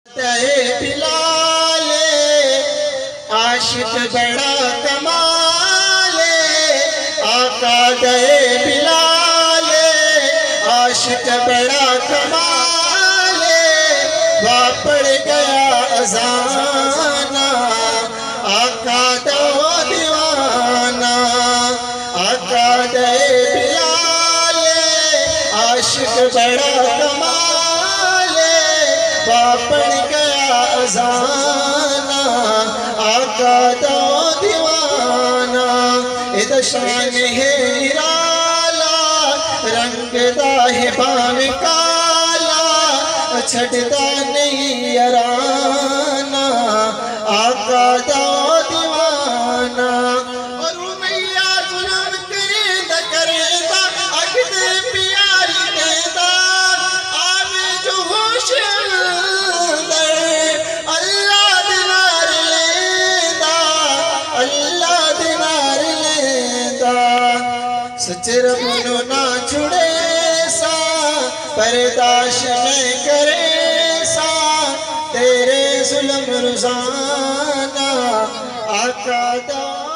بلال عاشق بڑا کمال آقا دے بلال عاشق بڑا کمال پڑ گیا اذان آقا دو دیوانہ آقا دے بلال عاشق بڑا کمال پڑ گیا اذان آقا دو دیوانہ ادھر شان ہے نرالا رنگ دا ہے باویں کالا چھڑتا نہیں یارانہ آقا دو دیوانہ اور امیہ ظلم کرے دا کرے دا اگد پیاری دے دا آوے جو ہوش سچ ربنو نہ چھڑے سا پرداش میں کرے سا تیرے ظلم روزانہ آقا دا